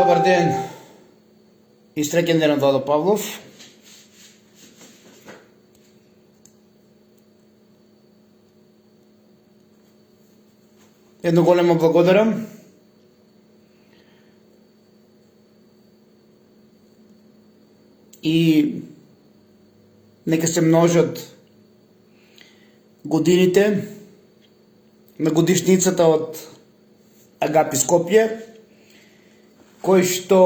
Добар ден и среќен ден од Владо Павлов. Едно големо благодарам и нека се множат годините на годишницата од Агапи Скопје, кој што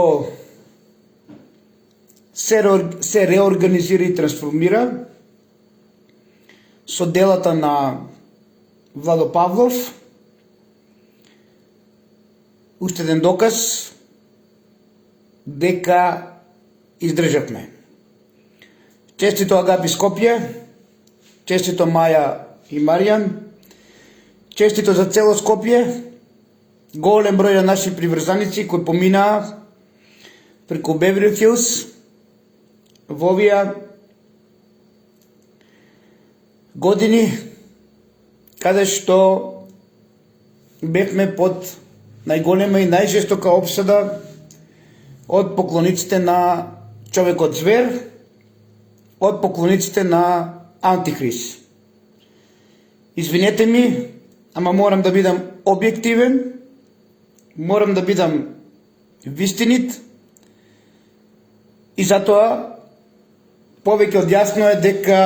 се реорганизира и трансформира со делата на Владо Павлов. Уште еден доказ дека издржавме. Честито Агапи Скопје, честито Маја и Маријан, честито за цело Скопје, голем број на наши приврзаници кои поминаа преку Бевери Хилс во овие години, каде што бевме под најголема и најжестока опсада од поклониците на човекот звер, од поклониците на Антихрист. Извинете ми, ама морам да бидам објективен, морам да бидам вистинит и затоа повеќе од јасно е дека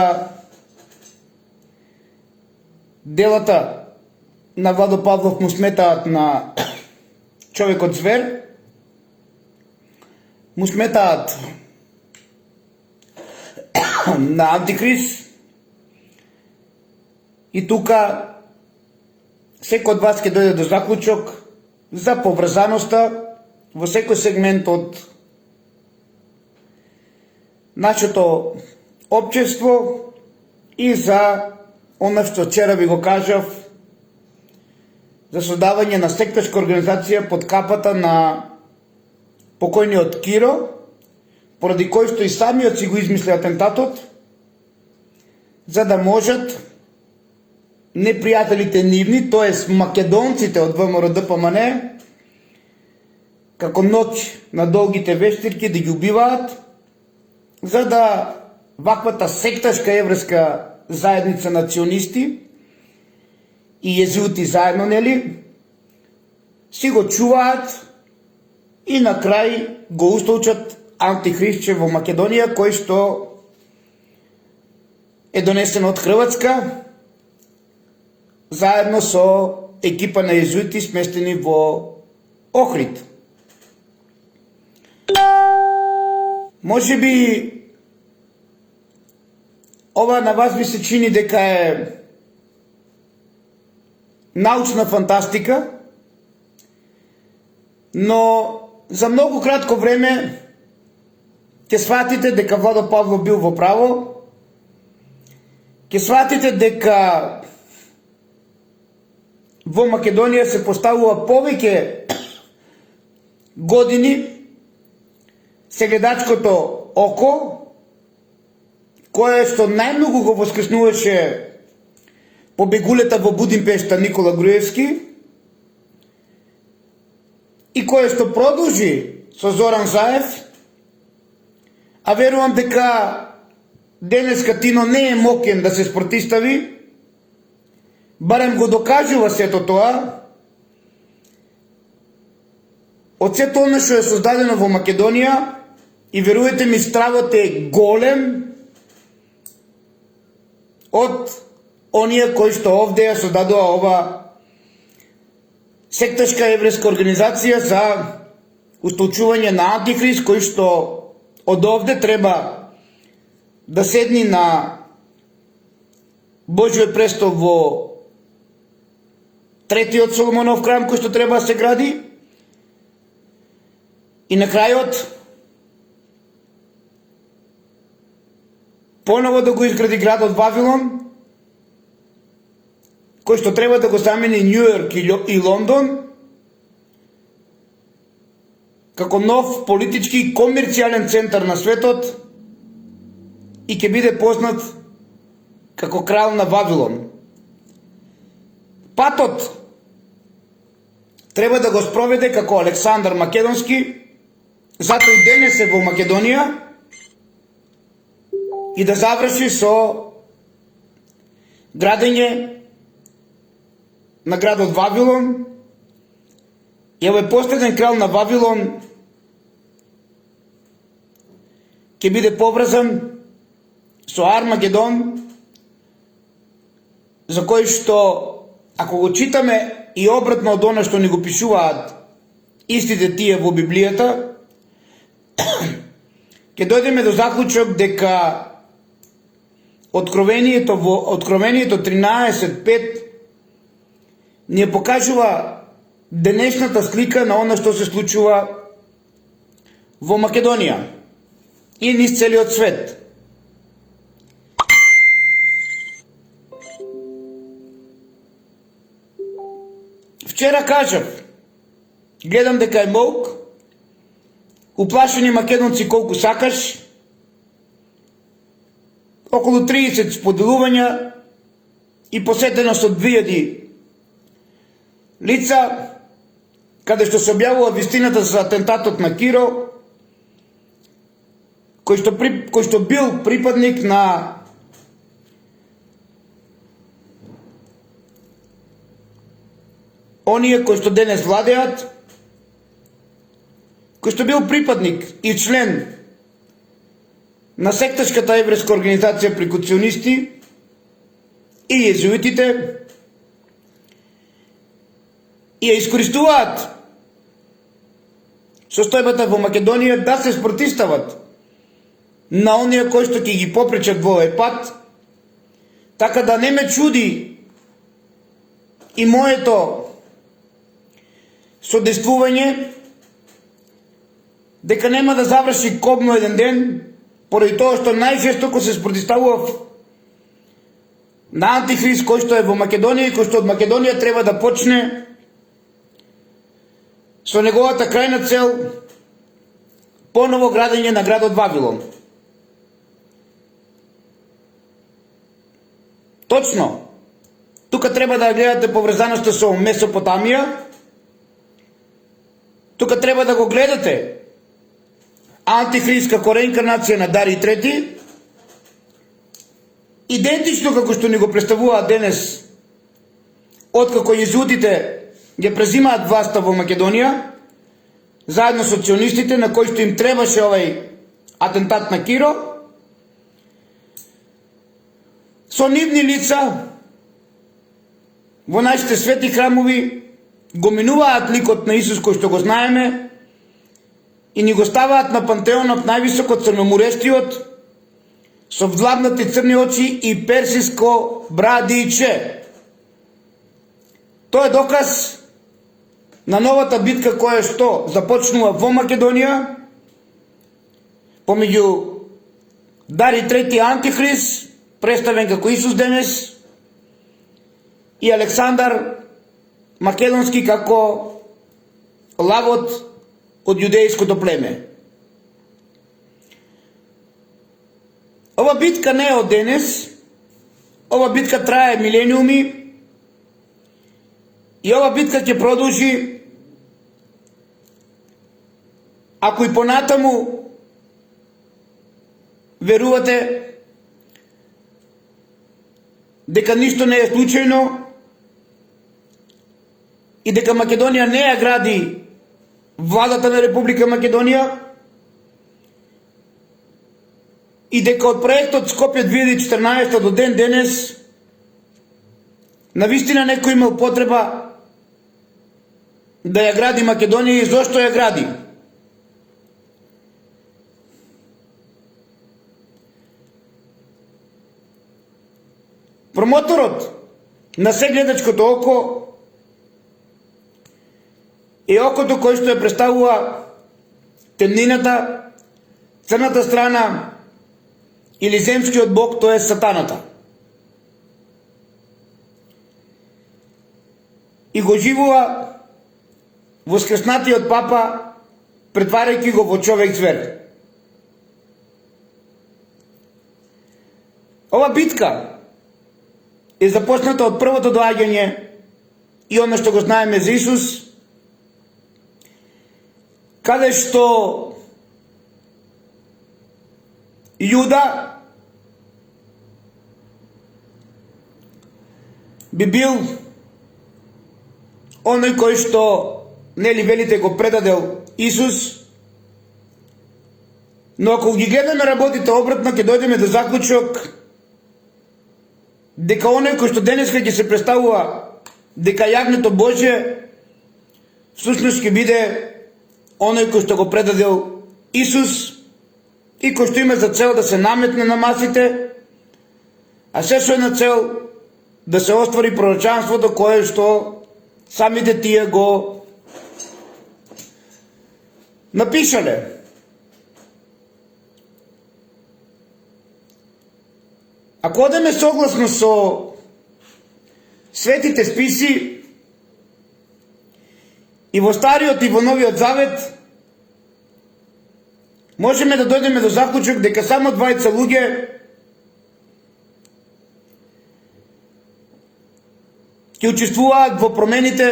делата на Владо Павлов му сметаат на човекот звер, му сметаат на Антихрист и тука секој од вас ќе дојде до заклучок за поврзаноста во секој сегмент од нашето општество и за она што вчера ви го кажав, за создавање на секташка организација под капата на покојниот Киро, поради кој што и самиот си го измисли атентатот, за да можат непријателите нивни, тоест македонците од ВМРО-ДПМН, како ноќ на долгите вештирки да ги убиваат, за да ваквата секташка еврејска заедница национисти и језуити заедно, нели, си го чуваат и на крај го устолчат Антихристче во Македонија, кој што е донесен од Хрватска, заедно со екипа на језуити сместени во Охрид. Може би ова на вас ви се чини дека е научна фантастика, но за многу кратко време ќе сватите дека Владо Павлов бил во право, ќе сватите дека во Македонија се поставува повеќе години сегедачкото око, кое што најмногу го воскреснуваше побегулета во Будимпешта Никола Груевски и кое што продолжи со Зоран Заев, а верувам дека денеска Тино не е мокен да се спротистави, барем го докажува сето тоа, од сето она што е создадено во Македонија, и верувате ми, стравот е голем од оние кои што овде ја создадува ова секташка еврејска организација за устолчување на Антихрист, кој што од овде треба да седни на Божјиот престол во третиот Соломонов храм кој што треба да се гради, и на крајот поново да го изгради градот Вавилон, кој што треба да го замени Њујорк и Лондон како нов политички и комерцијален центар на светот и ќе биде познат како крал на Вавилон. Патот треба да го спроведе како Александар Македонски затоа и денес е во Македонија и да заврши со градење на градот Вавилон. И овој последен крал на Вавилон ќе биде поврзан со Армагедон, за кој што, ако го читаме и обратно од она што ни го пишуваат истите тие во Библијата, ќе дојдеме до заклучок дека Откровението во Откровението 13:5 ни покажува денешната слика на она што се случува во Македонија и низ целиот свет. Вчера кажав, гледам дека е молк, уплашени македонци колку сакаш, околу 30 споделувања и посетеност од 2000 лица, каде што се објавува вистината за атентатот на Киро, кој што бил припадник на оние кои што денес владеат, кој што бил припадник и член на секташката еврејска организација прекуционисти и језуитите, и ја искористуваат состојбата во Македонија да се спротистават на оние кои што ќе ги попречат во овој пат, така да не ме чуди и моето содействување дека нема да заврши кобно еден ден, поради тоа што најжестоко се спротиставував на антихрист кој што е во Македонија и кој што од Македонија треба да почне со неговата крајна цел поново градење на градот Вавилон. Точно, тука треба да гледате поврзаноста со Месопотамија, тука треба да го гледате антихрист како реинкарнација на Дарий III, идентично како што ни го представуваат денес, откако језуитите ја презимаат власта во Македонија, заедно со ционистите, на кои што им требаше овој атентат на Киро, со нивни лица во нашите свети храмови го минуваат ликот на Исус кој што го знаеме и ни го ставаат на пантеонот највисоко црномурештиот, со вдлабнати црни очи и персиско брадиче. Тоа е доказ на новата битка која што започнува во Македонија помеѓу Дарий III антихрист, представен како Исус денес, и Александар Македонски како лавот од јудејското племе. Ова битка не е од денес, ова битка трае милениуми и ова битка ќе продолжи ако и понатаму верувате дека ништо не е случајно и дека Македонија не ја гради владата на Република Македонија и дека од проектот Скопје 2014 до ден денес навистина некој имал потреба да ја гради Македонија и зошто ја гради. Промоторот на сегледачкото око е окото кој што ја представува темнината, црната страна или земскиот бог, тоа е сатаната. И го живува воскреснатиот папа, претварајќи го во човек звер. Ова битка е започната од првото доаѓање и оно што го знаеме за Исус, каде што Јуда би бил оној кој што, нели велите, го предадел Исус, но ако ги гледаме работите обратно, ќе дојдеме до заклучок дека оној кој што денеска ќе се представува дека јагнето Божје, всушност ќе биде оној кој што го предадел Исус и кој што има за цел да се наметне на масите, а се со една цел да се оствари пророчанството кое што самите тие го напишале. Ако одеме согласно со светите списи и во Стариот и во Новиот Завет, можеме да дојдеме до заклучок дека само двајца луѓе ќе учествуваат во промените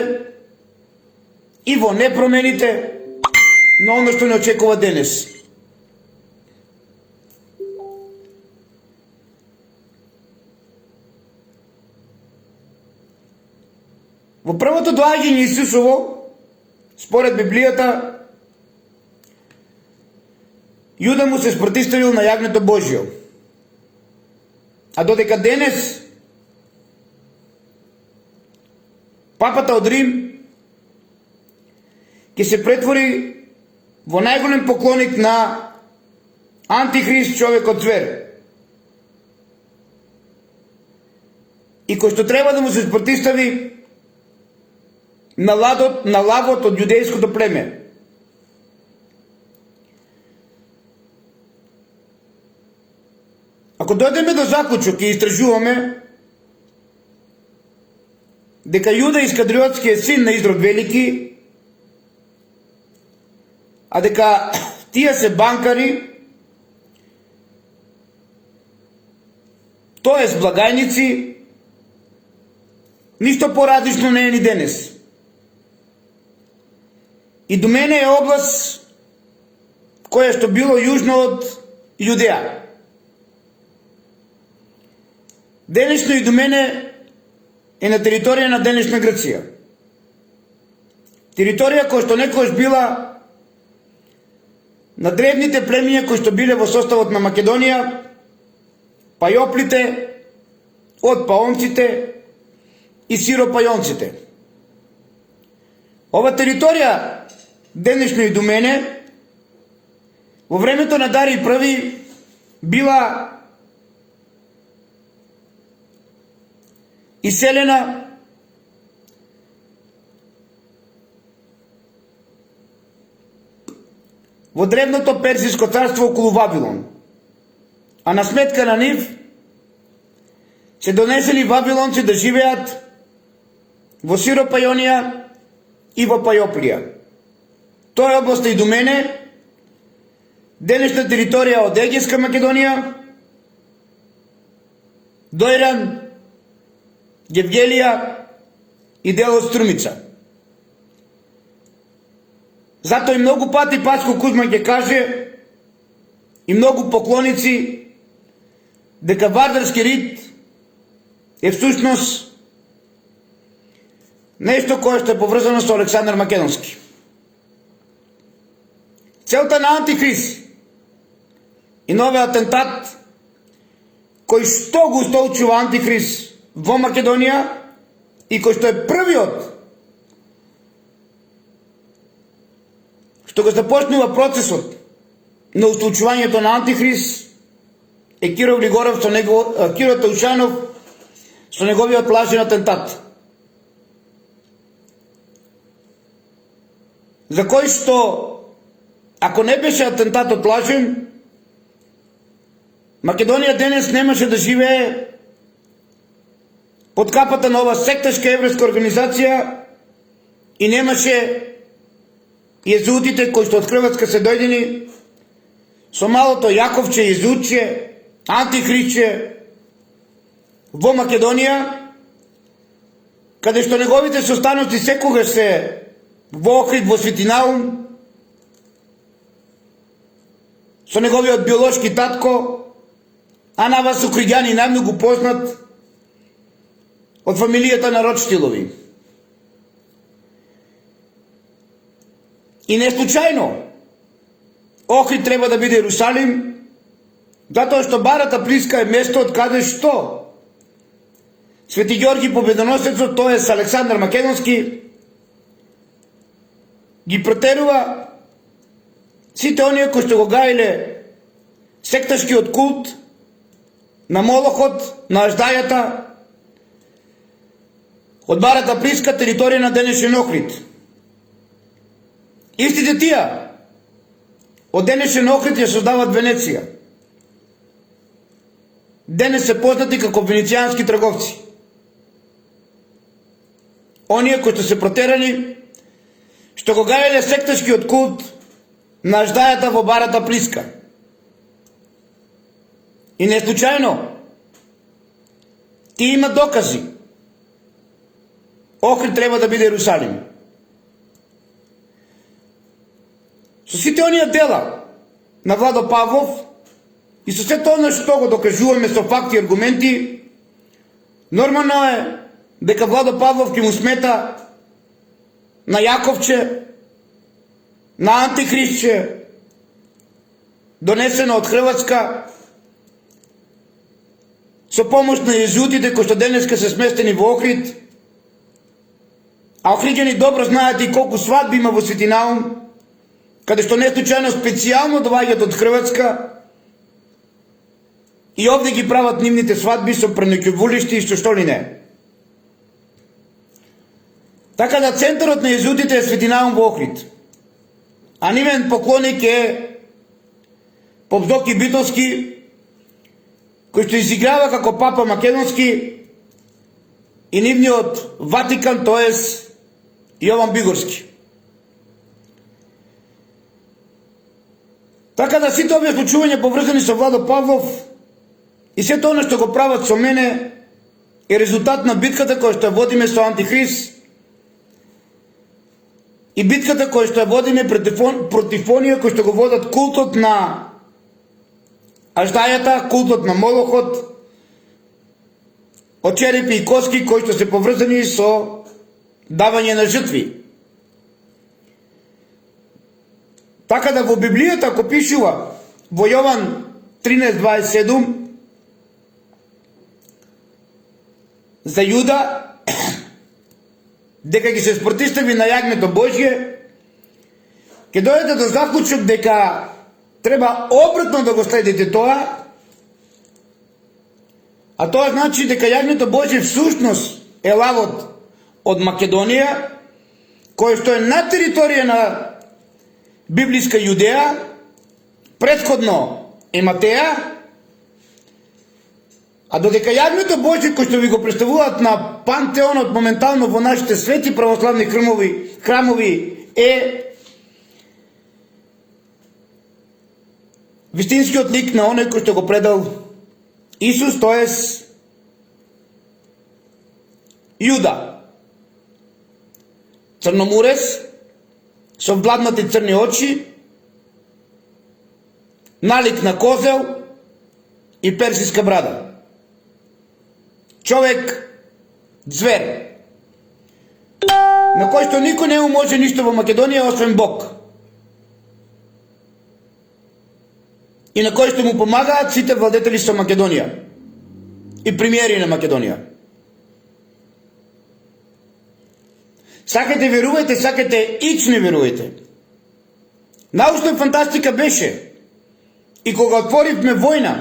и во непромените на оно што не очекува денес. Во првото доаѓање Исусово, според Библијата, Јуда му се спротивставил на јагнето Божјо. А додека денес папата од Рим ќе се претвори во најголем поклоник на Антихрист, човекот звер. И кој што треба да му се спротивстави на лагот од јудејското племе. Ако дојдеме до заклучок и истражуваме дека Јуда Искариотски е син на Изрод Велики, а дека тие се банкари, тоест благајници, ништо поразлично не е ни денес. И до мене е област која што било јужно од Јудеја. Денешно и до мене е на територија на денешна Грција. Територија која што некојаш била на древните племиња кои што биле во составот на Македонија, пајоплите, од паонците и сиропајонците. Ова територија денешно и до мене во времето на Дарий Први била иселена во древното Персиско царство околу Вавилон, а на сметка на нив се донесени вавилонци да живеат во Сиропајонија и во Пајоплија. Тоа е област и до мене, денешна територија од Егејска Македонија, Дојран, Гевгелија и дел од Струмица. Затоа и многу пати Паско Кузма ќе каже и многу поклоници дека Вардарски рид е всушност нешто кое што е поврзано со Александар Македонски. Целта на Антихрист и новиот атентат кој што го устолчува Антихрист во Македонија и кој што е првиот што го започнува процесот на устолчувањето на Антихрист е Киро Григоров со Киро Таушанов со неговиот лажен атентат. За кој што ако не беше атентатот лажен, Македонија денес немаше да живее под капата на ова секташка еврејска организација и немаше језуитите кои што од Хрватска се дојдени со малото Јаковче, језуитче, антихристче во Македонија, каде што неговите состаноци секогаш се во Охрид, во Светинаум, со неговиот биолошки татко, а на вас Охриѓани најмногу познат од фамилијата на Ротштилови. И не случајно Охрид треба да биде Ерусалим, затоа што Барата Плиска е место од каде што Свети Ѓорги Победоносецот, тоа е Александар Македонски, ги протерува сите оние кои што го гаиле секташкиот култ на Молохот, на аждајата, од Барата Плиска, територија на денешен Охрид. Истите тие од денешен Охрид ја создават Венеција. Денес се познати како венецијански трговци. Оние кои што се протерани, што го гајале секташкиот култ на аждајата во Барата Плиска. И не случајно, тие има докази. Охрид треба да биде Ерусалим. Со сите оние дела на Владо Павлов и со сето оно што го докажуваме со факти и аргументи, нормално е дека Владо Павлов ќе му смета на Јаковче, на Антихристче, донесено од Хрватска, со помош на језуитите кои што денеска се сместени во Охрид, а Охриѓани добро знаат и колку свадби има во Свети Наум, каде што не случајно специјално доаѓаат од Хрватска и овде ги прават нивните свадби со преноќувулишти и што ли не. Така да центарот на језуитите е Свети Наум во Охрид, а нивен поклоник е поп Зоки Битолски, кој што изиграва како папа Македонски, и нивниот Ватикан, тоест Јован Бигорски. Така да сите овие случувања поврзани со Владо Павлов и сето оно што го прават со мене е резултат на битката која што водиме со Антихрист и битката која што водиме против оние кои што го водат култот на аждајата, култот на Молохот, од черепи и коски кои што се поврзани со давање на жртви. Така да во Библијата, ако пишува во Јован 13:27 за Јуда, дека ги се спротистави на јагнето Божје, ќе дојдете до заклучок дека треба обратно да го следите тоа, а тоа значи дека јагнето Божје всушност е лавот од Македонија, кој што е на територија на библиска Јудеја, претходно е Матеја, а додека јагнето Божје кој што ви го представуваат на пантеонот моментално во нашите свети православни храмови е вистинскиот лик на оној кој што го предал Исус, тоест Јуда. Црномурес, со владнати црни очи, налик на козел и персиска брада. Човек, звер, на кој што никој не му може ништо во Македонија освен Бог. И на кој што му помагаат сите владетели со Македонија и премиери на Македонија. Сакате верувајте, сакате ич не верувајте. Научна фантастика беше и кога отворивме војна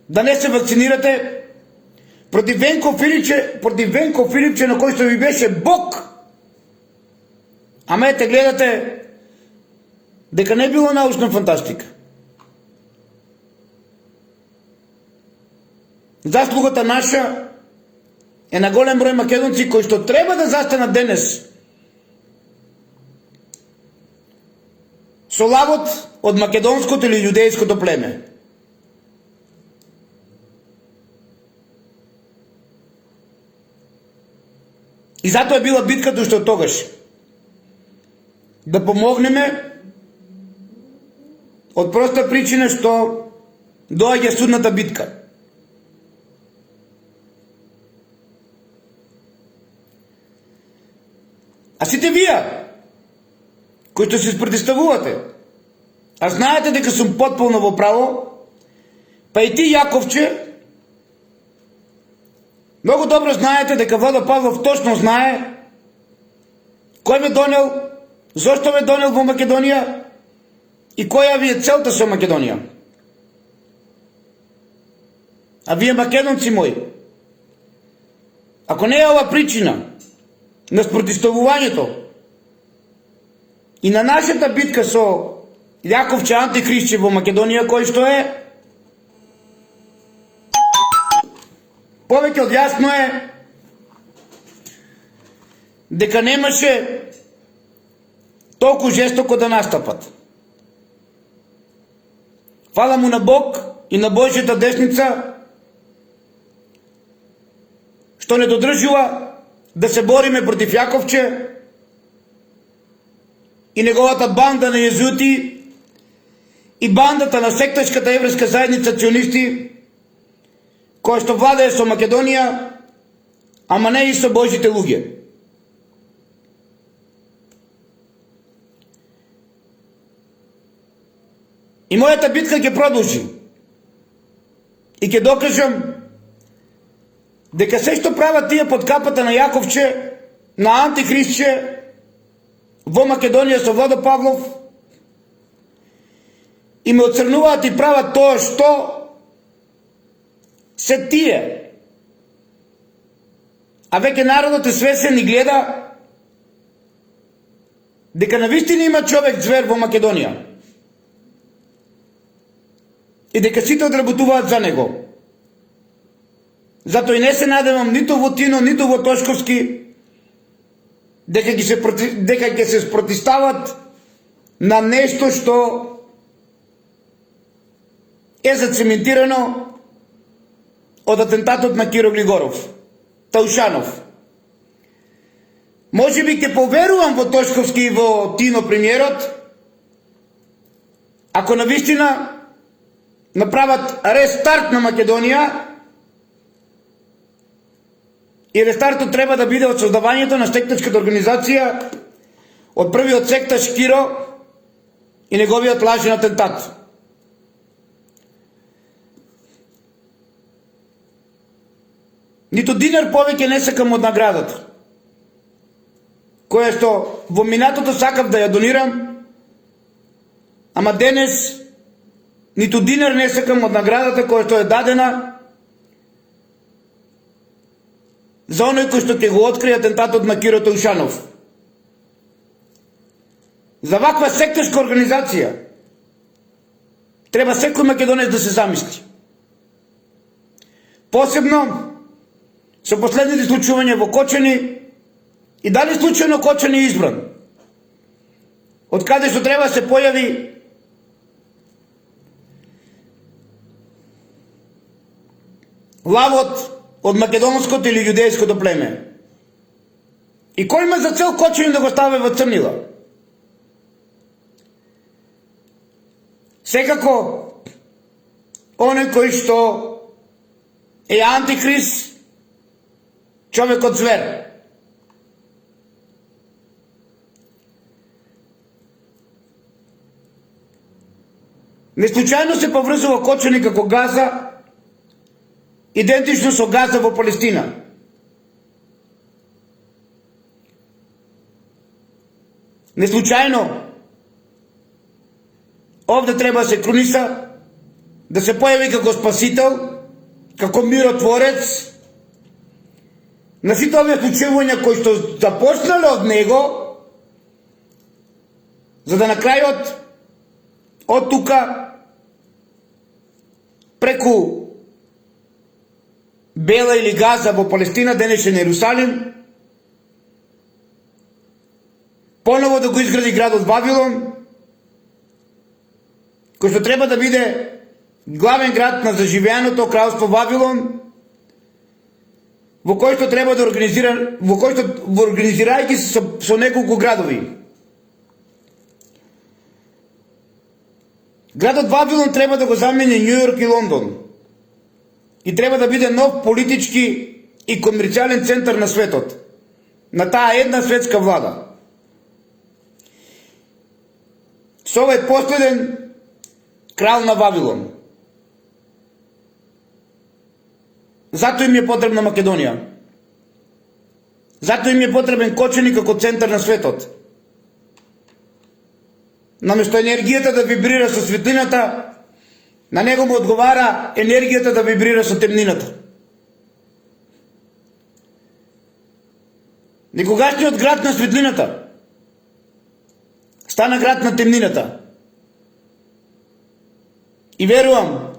да не се вакцинирате против Венко Филипче на кој што ви беше Бог. Ама ете гледате дека не било научна фантастика. Заслугата наша е на голем број македонци кои што треба да застанат денес со лавот од македонското или јудејското племе. И затоа е била битката уште од тогаш. Да помогнеме од проста причина што доаѓа судната битка. А сите вие, кои што се спротивставувате, а знаете дека сум потполно во право, па и ти, Јаковче, многу добро знаете дека Владо Павлов точно знае кој ве донел, зошто ве донел во Македонија и која ви е целта со Македонија. А вие, македонци мои, ако не е ова причина на спротивставувањето и на нашата битка со Јаковче антихристче во Македонија, кој што е, повеќе од јасно е дека немаше толку жестоко да настапат. Фала му на Бог и на Божјата десница што не додржува да се бориме против Јаковче и неговата банда на језуити и бандата на сектачката еврејска заедница ционисти, која што владее со Македонија, ама не и со Божите луѓе. И мојата битка ќе продолжи. И ќе докажам дека се што прават тие под капата на Јаковче, на антихристче во Македонија со Владо Павлов, и ме оцрнуваат и прават тоа што се тие. А веќе народот е свесен и гледа дека навистина има човек звер во Македонија и дека сите одработуваат за него. Затоа и не се надевам ниту во Тино, ниту во Тошковски дека ќе се спротивстават на нешто што е зацементирано од атентатот на Киро Глигоров, Таушанов. Може би ќе поверувам во Тошковски и во Тино премиерот, ако навистина направат рестарт на Македонија, и рестартот треба да биде од создавањето на сектачката организација од првиот секташ Киро и неговиот лажен атентат. Ниту динар повеќе не сакам од наградата, која што во минатото сакав да ја донирам, ама денес ниту динар не сакам од наградата која што е дадена за оној кој што ќе го открие атентатот на Киро Таушанов. За ваква секташка организација треба секој македонец да се замисли. Посебно со последните случувања во Кочани и дали случајно Кочани е избран, од каде што треба се појави лавот од македонското или јудејското племе. И кој има за цел Кочани да го стави во црнила? Секако оној кој што е антихрист, човекот звер. Неслучајно се поврзува Кочани како Газа, идентично со Газа во Палестина. Неслучајно овде треба да се круниса, да се појави како спасител, како миротворец на сите овие случувања кои што започнале од него, за да на крајот од тука преку Бела или Газа во Палестина, денешен Јерусалим, поново да го изгради градот Вавилон, кој што треба да биде главен град на заживеаното кралство Вавилон, во кој што треба да организира, во кој што организирајќи се со неколку градови. Градот Вавилон треба да го замени Њу Јорк и Лондон и треба да биде нов политички и комерцијален центар на светот, на таа една светска влада. Со овој последен крал на Вавилон. Зато им е потребна Македонија. Зато им е потребен Кочани како центар на светот. Наместо енергијата да вибрира со светлината, на него му одговара енергијата да вибрира со темнината. Некогашниот град на светлината стана град на темнината. И верувам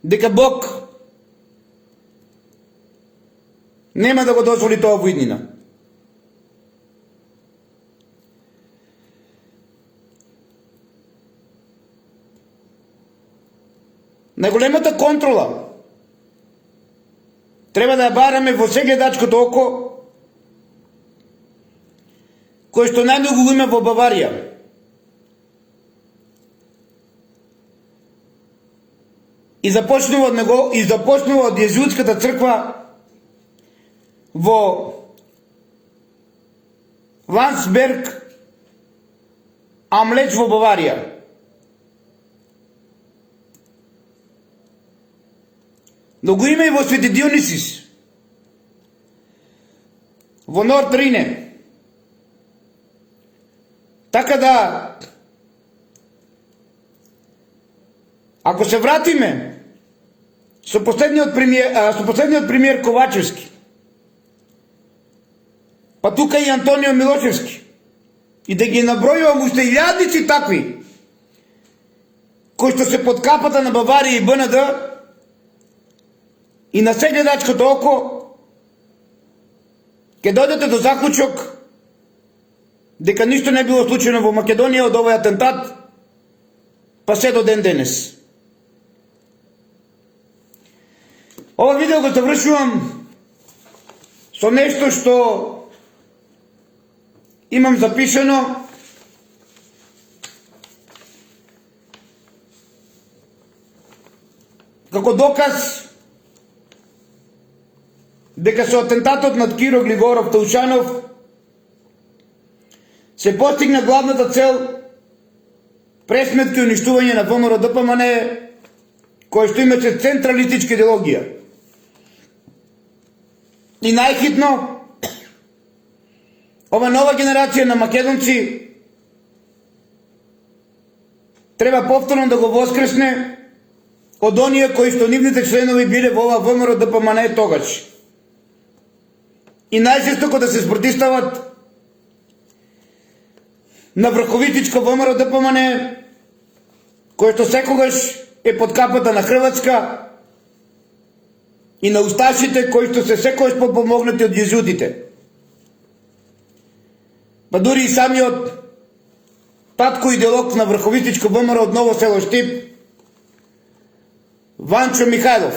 дека Бог нема да го дозволи тоа во иднина. Најголемата контрола треба да ја бараме во сегледачкото око, кој што најмногу го има во Баварија. И започнува од Језуитската црква во Ландсберг am Lech во Баварија. Но го има и во Свети Дионисис, во Норд Рине. Така да, ако се вратиме со последниот премиер Ковачевски, па тука и Антонио Милошевски, и да ги набројувам уште илјадници такви, кои што се под капата на Баварија и БНД, и на сегледачкото око, ќе дојдете до заклучок дека ништо не било случено во Македонија од овој атентат, па се до ден денес. Ова видео го завршувам со нешто што имам запишено како доказ дека со атентатот над Киро Глигоров Таушанов се постигна главната цел пресметка и уништување на ВМРО ДПМН, кој што имаше централистичка идеологија. И најхитно, ова нова генерација на македонци треба повторно да го воскресне од оние кои што нивните членови биле во ова ВМРО ДПМН тогаш. И најжестоко да се спротивстават на врховитичко ВМРО ДПМН, кој што секогаш е под капата на Хрватска, и на усташите кои што се секогаш подпомогнати од језуитите. Па дури и самиот татко идеолог на врховитичко ВМРО од Ново село Штип, Ванчо Михајлов.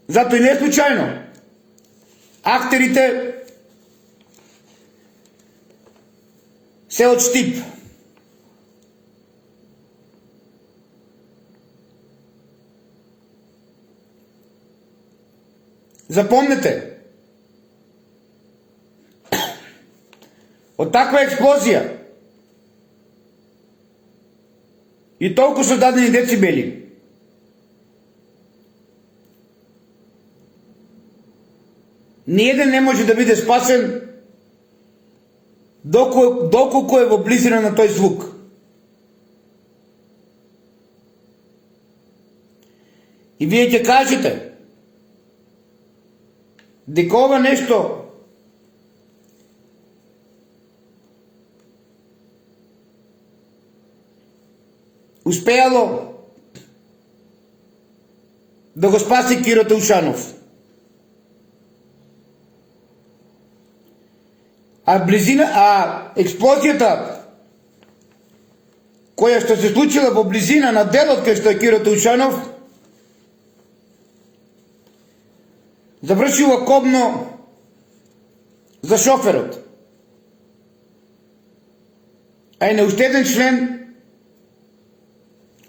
Зато и не случајно актерите се од Штип. Запомнете, од таква експлозија и толку со дадени децибели ниеден не може да биде спасен доколку е во близина на тој звук. И вие ќе кажете дека ова нешто успеало да го спаси Киро Таушанов. А експлозијата која што се случила во близина на делот кај што е Киро Таушанов завршила кобно за шоферот. а и на уште еден член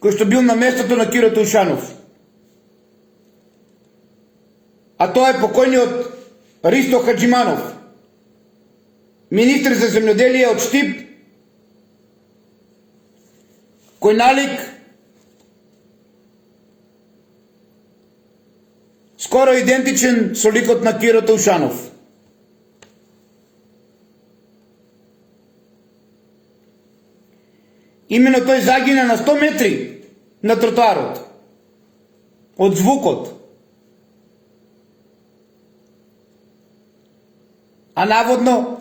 кој што бил на местото на Киро Таушанов. А тоа е покојниот Ристо Хаджиманов, министр за земјоделие од Штип, кој налик скоро идентичен со ликот на Киро Таушанов. Имено тој загина на 100 метри на тротоарот од звукот. А наводно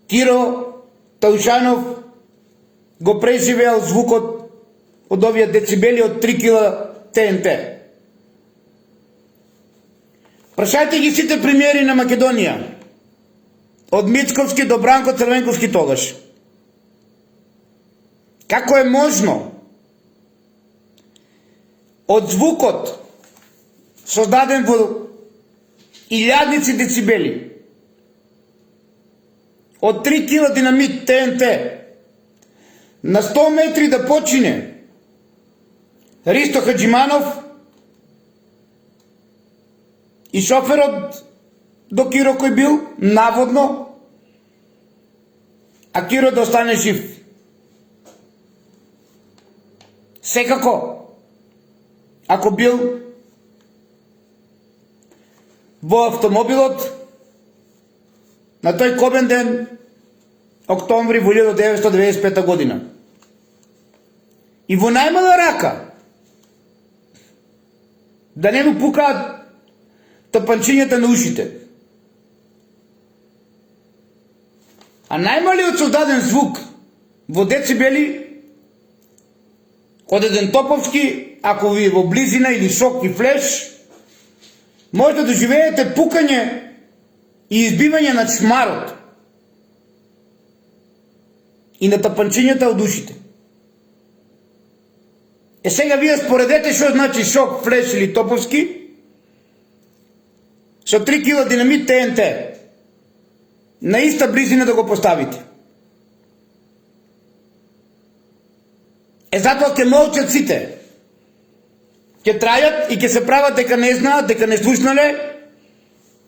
Киро Таушанов го преживеал звукот од овие децибели од 3 кила ТНТ. Прашајте ги сите премиери на Македонија, од Мицковски до Бранко Црвенковски тогаш. Како е можно од звукот создаден во илјадници децибели, од 3 кила динамит ТНТ, на 100 метри да почине Ристо Хаджиманов и шоферот до Киро кој бил, наводно, а Киро да остане жив. Секако, ако бил во автомобилот на тој кобен ден, октомври во 1995 година. И во најмала рака да не му пукаат тапанчињата на ушите. А најмалиот создаден звук во децибели од еден топовски, ако ви во близина или шок и флеш, може да доживеете пукање и избивање на чмарот и на тапанчињата од ушите. Е сега вие споредете што значи шок, флеш или топовски со 3 кила динамит ТНТ. На иста близина да го поставите. Е затоа ќе молчат сите. Ќе трајат и ќе се прават дека не знаат, дека не слушнале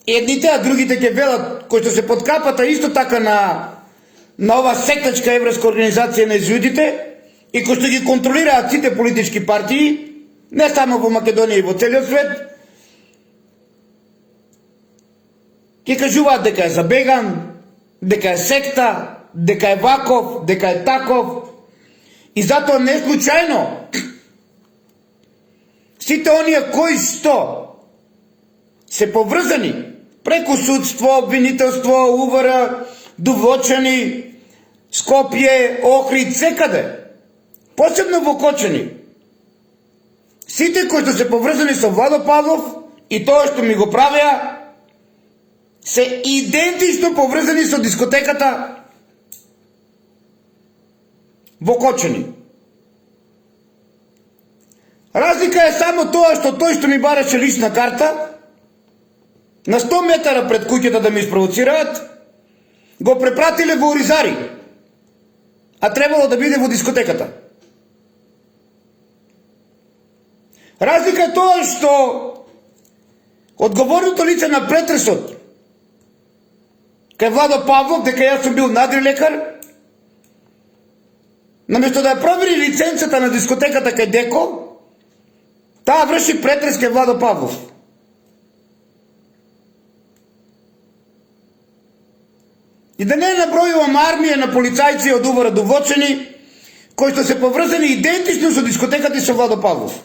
едните, а другите ќе велат, кои што се подкапата исто така на ова сектачка еврејска организација на изуидите и кои што ги контролираат сите политички партии, не само во Македонија и во целиот свет, ќе кажуваат дека е забеган, дека е секта, дека е ваков, дека е таков. И затоа не случајно сите оние кои што се поврзани преку судство, обвинителство, УВР, Довочани, Скопје, Охрид, секаде, посебно во Кочани, сите кои што се поврзани со Владо Павлов и тоа што ми го правеа, се идентично поврзани со дискотеката во Кочани. Разлика е само тоа што тој што ми бараше лична карта, на 100 метара пред куќата да ми испровоцираат, го препратиле во Оризари, а требало да биде во дискотеката. Разлика е тоа што одговорното лице на претресот кај Владо Павлов, дека јас сум бил надрилекар, наместо да ја провери лиценцата на дискотеката кај Деко, таа врши претрес кај Владо Павлов. И да не набројувам армија на полицајци од УВР Довочани, кои што се поврзани идентично со дискотеката и со Владо Павлов.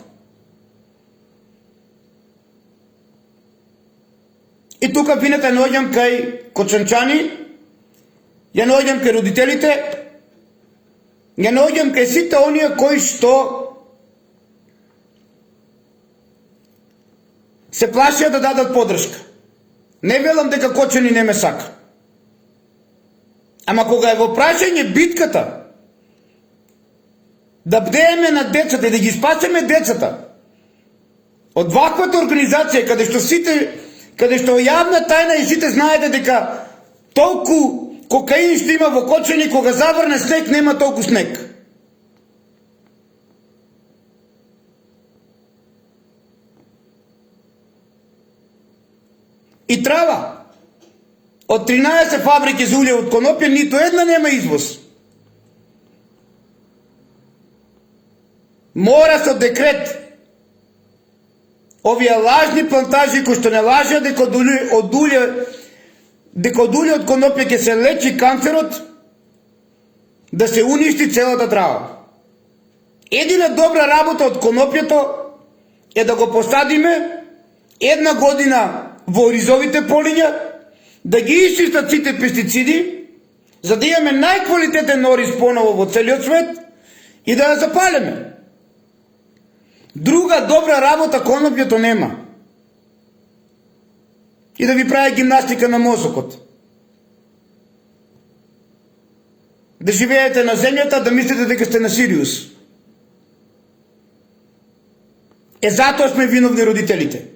И тука вината наоѓам кај кочанчани, ја наоѓам кај родителите, ја наоѓам кај сите оние кои што се плашија да дадат подршка. Не велам дека Кочани не ме сака. Ама кога е во прашање битката да бдееме над децата и да ги спасеме децата од ваквата организација каде што јавна тајна и сите знаете дека толку кокаин што има во Кочани, кога заврне снег, нема толку снег. И трава. Од 13 фабрики за улje од конопје, ниту една нема извоз. Мора со декрет овие лажни плантажи кои што не лажат дека од улje од конопје ќе се лечи канцерот, да се уништи целата трава. Едина добра работа од конопјето е да го посадиме една година во ризовите полиња, да ги исчистат сите пестициди, за да имаме најквалитетен ориз поново во целиот свет и да ја запалиме. Друга добра работа конопјето нема. И да ви прави гимнастика на мозокот. Да живеете на земјата, да мислите дека сте на Сириус. Затоа сме виновни родителите.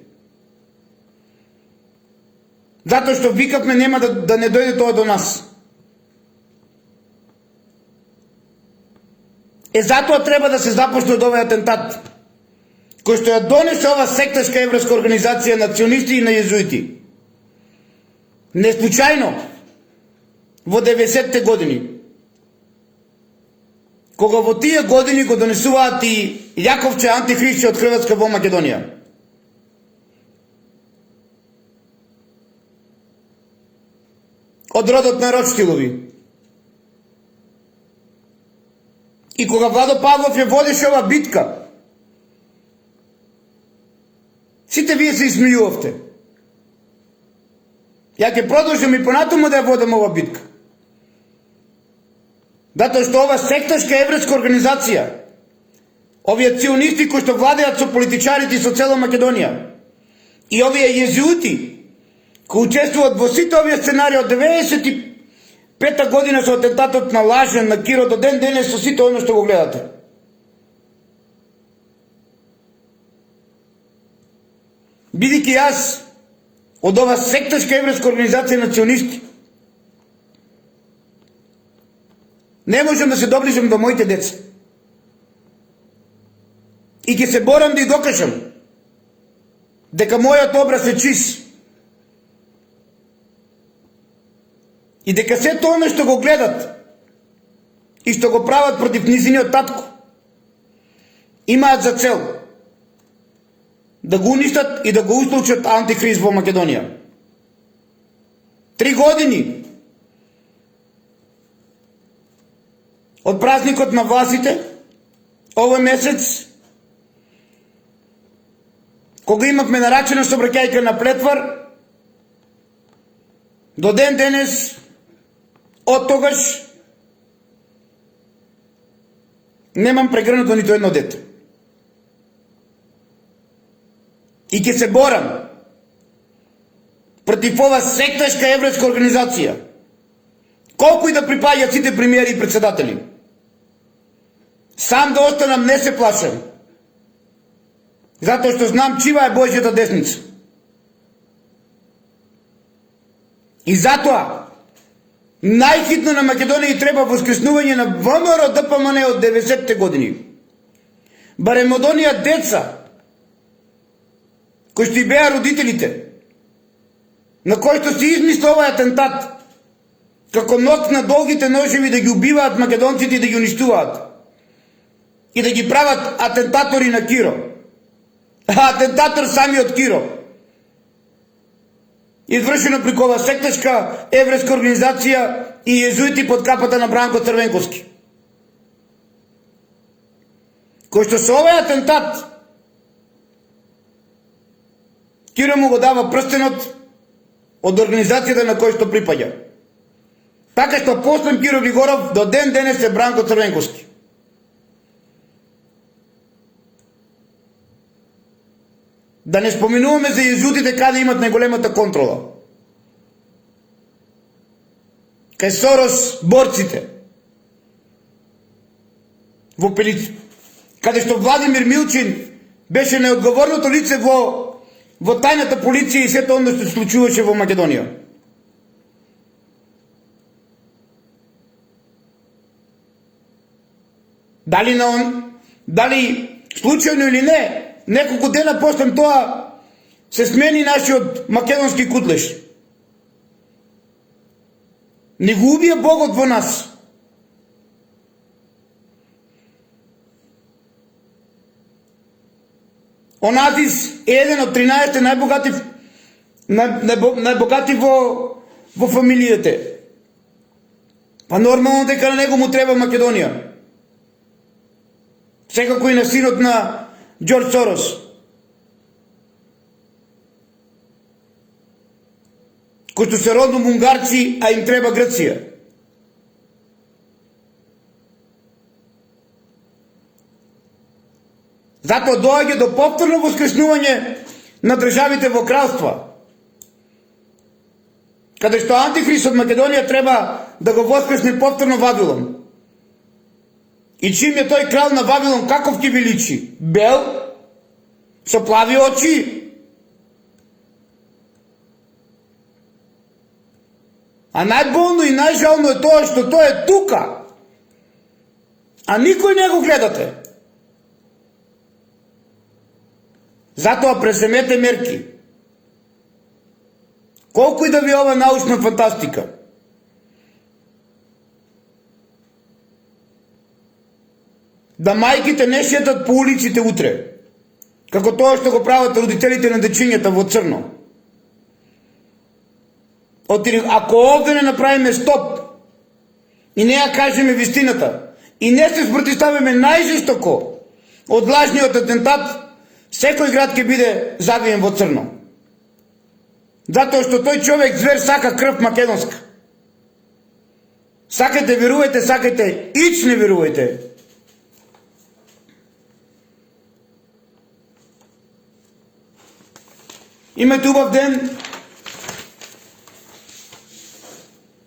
Затоа што викавме нема да не дојде тоа до нас. Затоа треба да се започне од овој атентат, кој што ја донесе ова секташка еврејска организација национисти и на језуити. Не случајно, во 90-те години, кога во тие години го донесуваат и Јаковче антихристи од Хрватска во Македонија. Од родот на Рочтилови. И кога Владо Павлов ја водеше ова битка, сите вие се изсмејувавте. Ја ќе продолжам и понатаму да ја водам ова битка. Затоа што ова секташка еврејска организација, овие ционисти кои што владеат со политичарите и со цела Македонија, и овие језуити кои учествуваат во сите овие сценарии од 95-та година со атентатот на Лажен, на Киро, до ден денес со сите оно што го гледате. Бидејќи јас од ова секташка еврејска организација национисти не можам да се доближам до моите деца. И ќе се борам да ја докажам дека мојот образ е чист. И дека се тоа што го гледат и што го прават против низиниот татко имаат за цел да го уништат и да го устолчат антихрист во Македонија. 3 години од празникот на властите, овој месец, кога имавме нарачена собраќајка на Плетвар, до ден денес, од тогаш, немам прегрнато нито едно дете. И ќе се борам против ова секташка еврејска организација, колку и да припаѓаат сите премиери и председатели. Сам да останам, не се плашам, затоа што знам чива е Божјата десница. И затоа најхитно на Македонија треба воскреснување на ВМРО ДПМН од 90-те години. Барем од онија деца кои што и беа родителите, на кои што се измисла овој атентат, како ноќ на долгите ножеви да ги убиваат македонците и да ги уништуваат. И да ги прават атентатори на Киро. Атентатор самиот Киро. Извршено преку ова секташка еврејска организација и језуити под капата на Бранко Црвенковски. Кој што со овој атентат Киро му го дава прстенот од организацијата на кој што припаѓа. Така што после Киро Григоров до ден денес е Бранко Црвенковски. Да не споминуваме за језуитите каде имат најголемата контрола. Кај Сорос борците. Во Пелиц, каде што Владимир Милчин беше неодговорното лице во тајната полиција и сето оно што се случуваше во Македонија. Дали случајно или не, неколку дена после тоа се смени нашиот македонски кутлеш. Не го убија Богот во нас. Оназис е еден од 13 најбогати во фамилијите. Па нормално дека на него му треба Македонија. Секако и на синот на Џорџ Сорос. Кои што се родом унгарци, а им треба Грција. Затоа доаѓа до повторно воскреснување на државите во кралства. Каде што Антихрист од Македонија треба да го воскресне повторно Вавилон. И чим е тој крал на Вавилон, каков ќе ви личи? Бел, со плави очи. А најболно и најжално е тоа што тој е тука, а никој не го гледате. Затоа преземете мерки. Колку и да ви ова научна фантастика. Да мајките не шетат по улиците утре, како тоа што го прават родителите на дечињата во црно. Ако овде не направиме стоп и не ја кажеме вистината и не се спротивставиме најжестоко од лажниот атентат, секој град ќе биде завиен во црно. Затоа што тој човек звер сака крв македонска. Сакате верувајте, сакате ич не верувајте. Имате убав ден.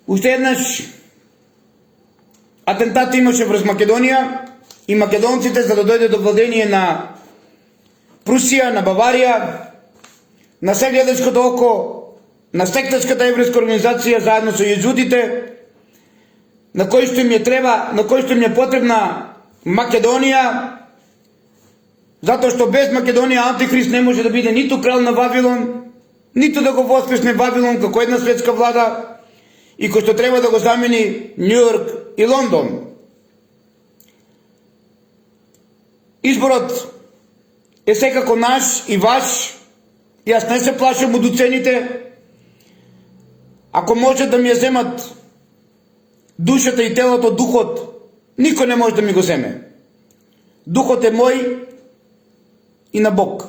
Уште еднаш атентат имаше врз Македонија и македонците за да дојде до владение на Прусија, на Баварија, на Сегледачкото око, на сектачката еврејска организација заедно со језудите, на кој што им е потребна Македонија, затоа што без Македонија Антихрист не може да биде ниту крал на Вавилон, ниту да го воскресне Вавилон како една светска влада, и кој што треба да го замени Њујорк и Лондон. Изборот е секако наш и ваш. Јас не се плашам од уцените. Ако може да ми ја земат душата и телото, духот, никој не може да ми го земе. Духот е мој и на Бог.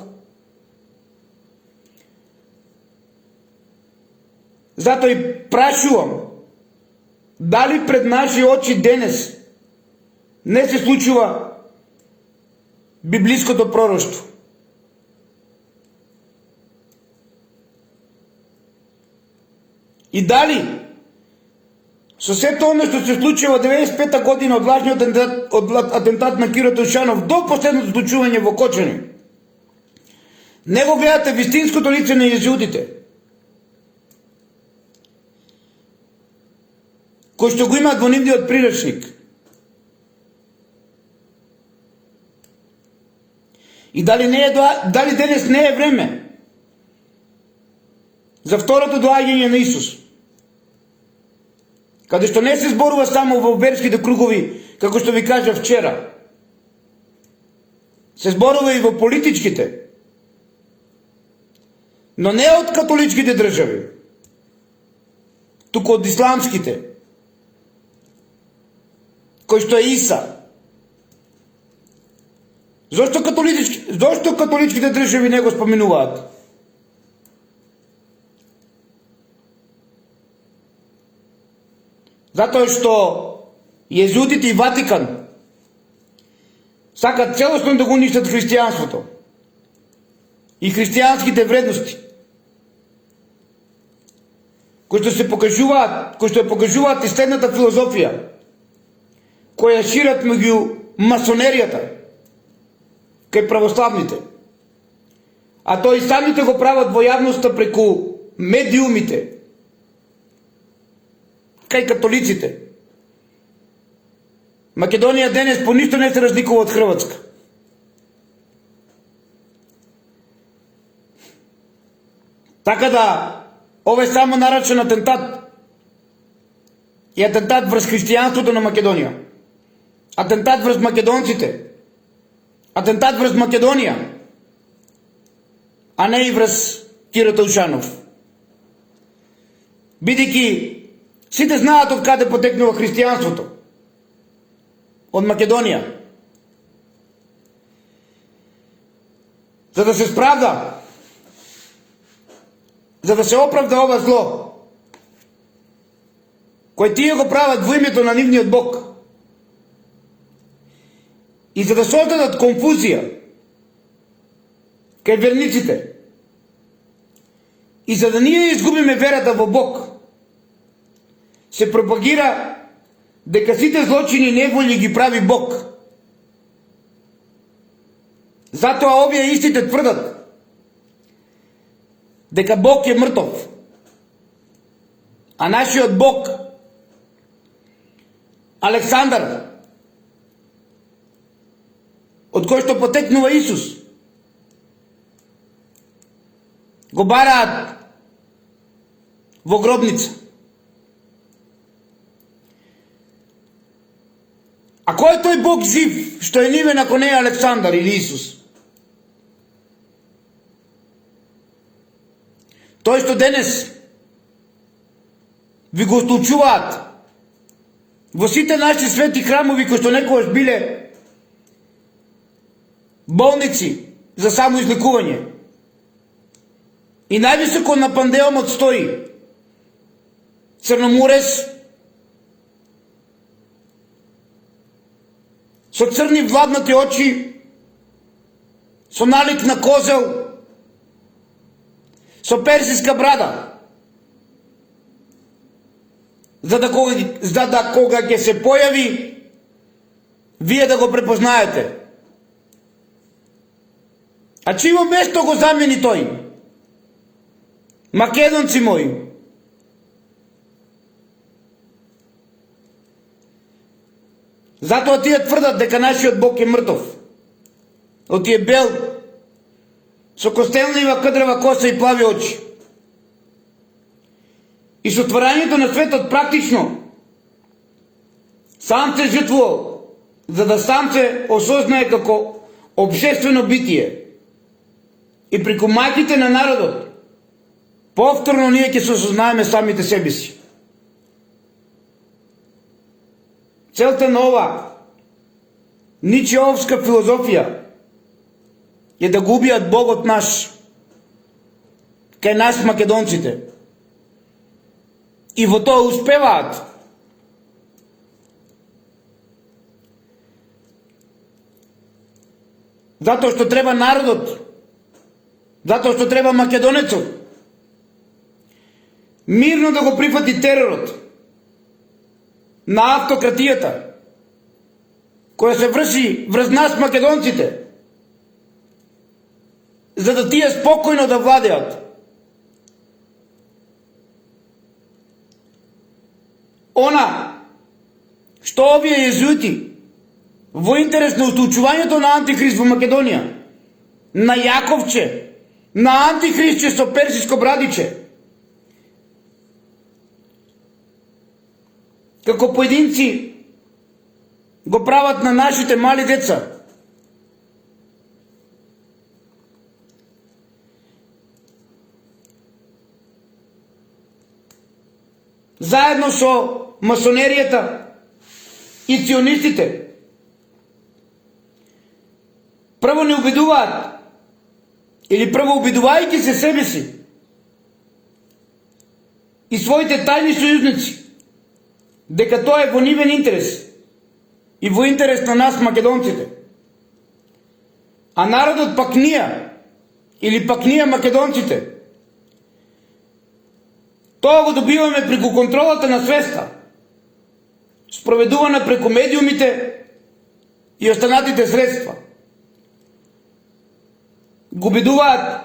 Затоа и прашувам, дали пред наши очи денес не се случува библиското пророштво? И дали со сето оно што се случува 95-та година од лажниот атентат на Киро Тушанов до последното случување во Кочани, не го гледате вистинското лице на језудите, кој што го имаат во нивниот приречник? И дали денес не е време за второто доаѓање на Исус, каде што не се зборува само во верските кругови, како што ви кажа вчера, се зборува и во политичките, но не од католичките држави, туку од исламските, кој што е Иса. Зошто католичките држави не го споменуваат? Затоа што језудите и Ватикан сакат целосно да го уништат христијанството и христијанските вредности, кои што ја покажуваат и следната филозофија, која шират меѓу масонеријата кај православните, а тоа и самите го прават во јавноста преку медиумите кај католиците. Македонија денес по ништо не се разликува од Хрватска. Така да, ова е само наречен атентат. И атентат врз христијанството на Македонија. Атентат врз македонците. Атентат врз Македонија. А не и врз Киро Таушанов. Бидејќи сите знаат од каде потекнува христијанството. Од Македонија. За да се справда, за да се оправда ова зло, кој тие го прават во името на нивниот Бог, и за да создадат конфузија кај верниците, и за да ние изгубиме верата во Бог, се пропагира дека сите злочини и неволји ги прави Бог. Затоа овие истите тврдат дека Бог е мртов, а нашиот Бог Александар, од кој што потекнува Исус, го бараат во гробница. А кој е тој Бог жив, што е нивен ако не е Александар или Исус? Тој што денес ви го столчуваат во сите наши свети храмови, кои што некогаш биле болници за самоизлекување. И највисоко на пандеомот стои црноморец со црни владнати очи, со налик на козел, со персиска брада, за да кога ќе се појави, вие да го препознаете. А чиво место го замени тој? Македонци мои, затоа тие тврдат дека нашиот Бог е мртов. Од тие бел, со костелнива кадрева коса и плави очи. И со тварањето на светот практично сам се жртвувал, за да сам се осознае како обшествено битие. И преку мајките на народот, повторно ние ќе се осознаеме самите себе си. Целта на ова ничеовска филозофија е да го убијат Богот наш кај нас македонците. И во тоа успеваат. Затоа што треба народот, затоа што треба македонецот мирно да го прифати теророт на автократијата која се врши врз нас македонците, за да тие спокојно да владеат. Она што овие језуити во интерес на устолчувањето на антихрист во Македонија, на Јаковче, на антихристче со персиско брадиче, како поединци го прават на нашите мали деца. Заедно со масонеријата и ционистите прво не убедуваат, или прво убедувајќи се себе си и своите тајни сојузници, дека тоа е во нивен интерес и во интерес на нас македонците. А народот пак ние, или пак ние македонците, тоа го добиваме преку контролата на свеста, спроведувана преку медиумите и останатите средства. Го убедуваат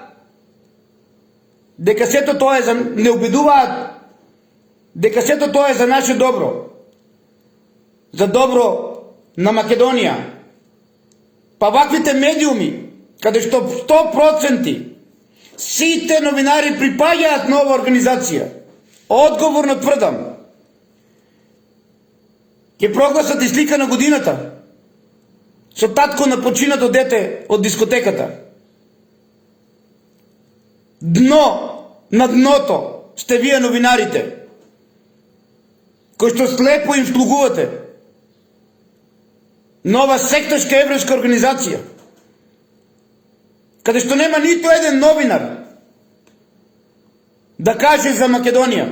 дека сето тоа е за... не убедуваат дека сето тоа е за наше добро. За добро на Македонија, па ваквите медиуми, каде што 100% сите новинари припаѓаат на ова организација, одговорно тврдам, ќе прогласат и слика на годината со татко на починато дете од дискотеката. Дно на дното сте вие новинарите, кои што слепо им слугувате нова секташка еврејска организација, каде што нема ниту еден новинар да каже за Македонија.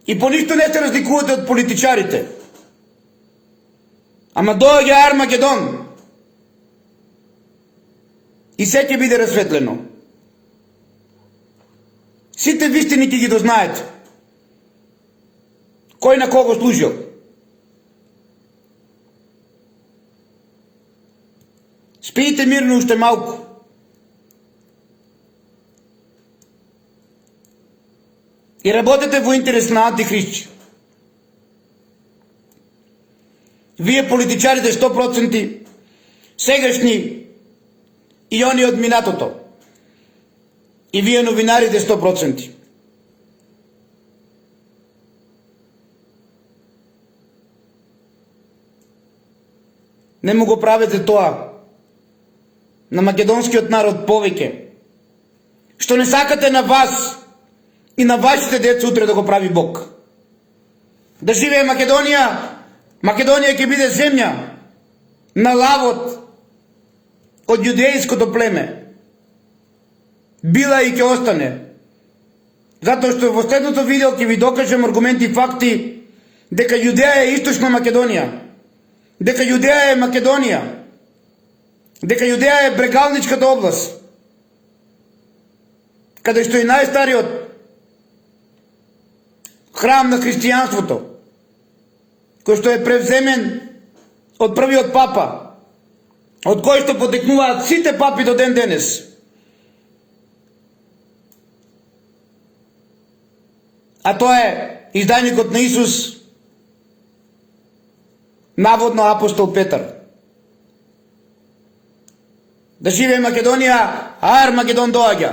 И по ништо не се разликувате од политичарите. Ама доаѓа Армагедон и се ќе биде расветлено. Сите вистини ќе ги дознаете. Кој на кого служил. Спиите мирно уште малку. И работете во интерес на антихристи. Вие политичарите 100% сегашни и они од минатото. И вие новинарите 100%. Не му го правете тоа на македонскиот народ повеќе, што не сакате на вас и на вашите деца утре да го прави Бог. Да живее Македонија, Македонија ќе биде земја на лавот од јудејското племе. Била и ќе остане. Затоа што во следното видео ќе ви докажем аргументи и факти дека Јудеја е источна Македонија, дека Јудеја е Македонија, дека Јудеја е брегалничката област, каде што е најстариот храм на христијанството, кој што е превземен од првиот папа, од кој што потекнуваат сите папи до ден денес. А тоа е издајникот на Исус, наводно апостол Петар. Да живее Македонија, Армагедон доаѓа.